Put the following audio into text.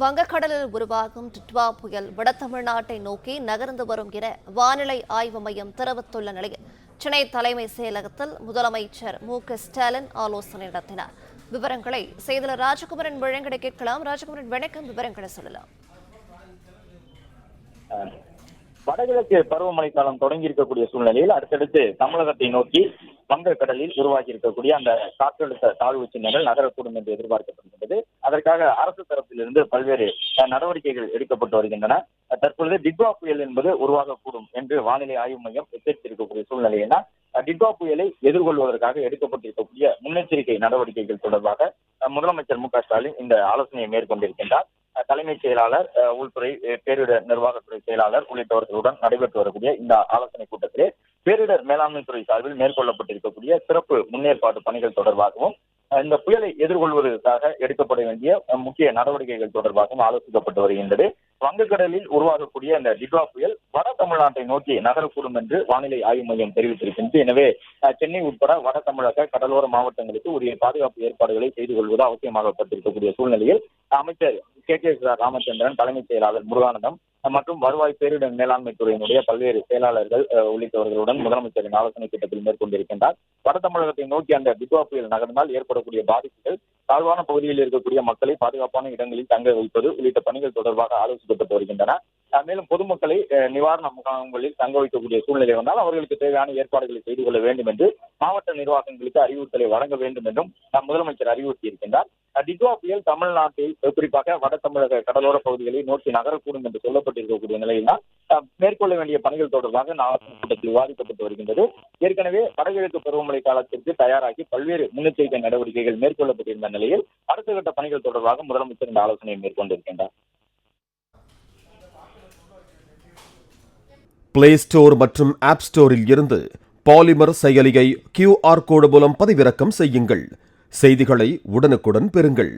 வங்கக்கடலில் உருவாகும் டிட்வா புயல் வட தமிழ்நாட்டை நோக்கி நகர்ந்து வரும் என வானிலை ஆய்வு மையம் தெரிவித்துள்ள நிலையில் சென்னை தலைமைச் செயலகத்தில் முதலமைச்சர் மு.க.ஸ்டாலின் ஆலோசனை நடத்தினார். விவரங்களை செய்தியாளர் ராஜகுமரன் வழங்கிட கேட்கலாம். ராஜகுமரன், வணக்கம். விவரங்களை சொல்லலாம். வடகிழக்கு பருவமழை காலம் தொடங்கி இருக்கக்கூடிய சூழ்நிலையில் அடுத்தடுத்து தமிழகத்தை நோக்கி வங்கக்கடலில் உருவாகி இருக்கக்கூடிய அந்த காற்றழுத்த தாழ்வு சின்னங்கள் நகரக்கூடும் என்று எதிர்பார்க்கப்படுகின்றது. அதற்காக அரசு தரப்பிலிருந்து பல்வேறு நடவடிக்கைகள் எடுக்கப்பட்டு வருகின்றன. தற்பொழுது டிட்வா புயல் என்பது உருவாகக்கூடும் என்று வானிலை ஆய்வு மையம் எச்சரித்திருக்கக்கூடிய சூழ்நிலையினா டிட்வா புயலை எதிர்கொள்வதற்காக எடுக்கப்பட்டிருக்கக்கூடிய முன்னெச்சரிக்கை நடவடிக்கைகள் தொடர்பாக முதலமைச்சர் மு.க.ஸ்டாலின் இந்த ஆலோசனையை மேற்கொண்டிருக்கின்றார். தலைமைச் செயலாளர், உள்துறை, பேரிடர் நிர்வாகத்துறை செயலாளர் உள்ளிட்டவர்களுடன் நடைபெற்று வரக்கூடிய இந்த ஆலோசனை கூட்டத்திலே பேரிடர் மேலாண்மை துறை சார்பில் மேற்கொள்ளப்பட்டிருக்கக்கூடிய சிறப்பு முன்னேற்பாடு பணிகள் தொடர்பாகவும் இந்த புயலை எதிர்கொள்வதற்காக எடுக்கப்பட வேண்டிய முக்கிய நடவடிக்கைகள் தொடர்பாகவும் ஆலோசிக்கப்பட்டு வருகின்றது. வங்கக்கடலில் உருவாகக்கூடிய இந்த டிட்வா புயல் வட தமிழ்நாட்டை நோக்கி நகரக்கூடும் என்று வானிலை ஆய்வு மையம் தெரிவித்திருக்கின்றது. எனவே சென்னை உட்பட வட தமிழக கடலோர மாவட்டங்களுக்கு உரிய பாதுகாப்பு ஏற்பாடுகளை செய்து கொள்வது அவசியமாகப்பட்டிருக்கக்கூடிய சூழ்நிலையில் அமைச்சர் கே ராமச்சந்திரன், தலைமைச் செயலாளர் முருகானந்தம் மற்றும் வருவாய் பேரிடர் மேலாண்மை துறையினுடைய பல்வேறு செயலாளர்கள் உள்ளிட்டவர்களுடன் முதலமைச்சரின் ஆலோசனை கூட்டத்தில் மேற்கொண்டிருக்கின்றார். வட தமிழகத்தை நோக்கி அந்த டிட்வா புயல் நகர்ந்தால் ஏற்படக்கூடிய பாதிப்புகள், தாழ்வான பகுதியில் இருக்கக்கூடிய மக்களை பாதுகாப்பான இடங்களில் தங்க வைப்பது உள்ளிட்ட பணிகள் தொடர்பாக ஆலோசிக்கப்பட்டு வருகின்றன. மேலும் பொதுமக்களை நிவாரண முகாம்களில் தங்க வைக்கக்கூடிய சூழ்நிலை வந்தால் அவர்களுக்கு தேவையான ஏற்பாடுகளை செய்து கொள்ள வேண்டும் என்று மாவட்ட நிர்வாகங்களுக்கு அறிவுறுத்தலை வழங்க வேண்டும் என்றும் முதலமைச்சர் அறிவுறுத்தியிருக்கின்றார். டிட்வா புயல் தமிழ்நாட்டில் குறிப்பாக வட தமிழக கடலோர பகுதிகளை நோக்கி நகரக்கூடும் என்று சொல்லப்பட்டிருக்கக்கூடிய நிலையில்தான் மேற்கொள்ள வேண்டிய பணிகள் தொடர்பாக கூட்டத்தில் விவாதிக்கப்பட்டு வருகின்றது. ஏற்கனவே வடகிழக்கு பருவமழை காலத்திற்கு தயாராகி பல்வேறு முன்னெச்சரிக்கை நடவடிக்கைகள் மேற்கொள்ளப்பட்டிருந்த நிலையில் அடுத்த கட்ட பணிகள் தொடர்பாக முதலமைச்சர் இந்த ஆலோசனையை மேற்கொண்டிருக்கின்றார். பிளே ஸ்டோர் மற்றும் ஆப் ஸ்டோரில் இருந்து பாலிமர் செயலியை QR கோடு மூலம் பதிவிறக்கம் செய்யுங்கள். செய்திகளை உடனுக்குடன் பெறுங்கள்.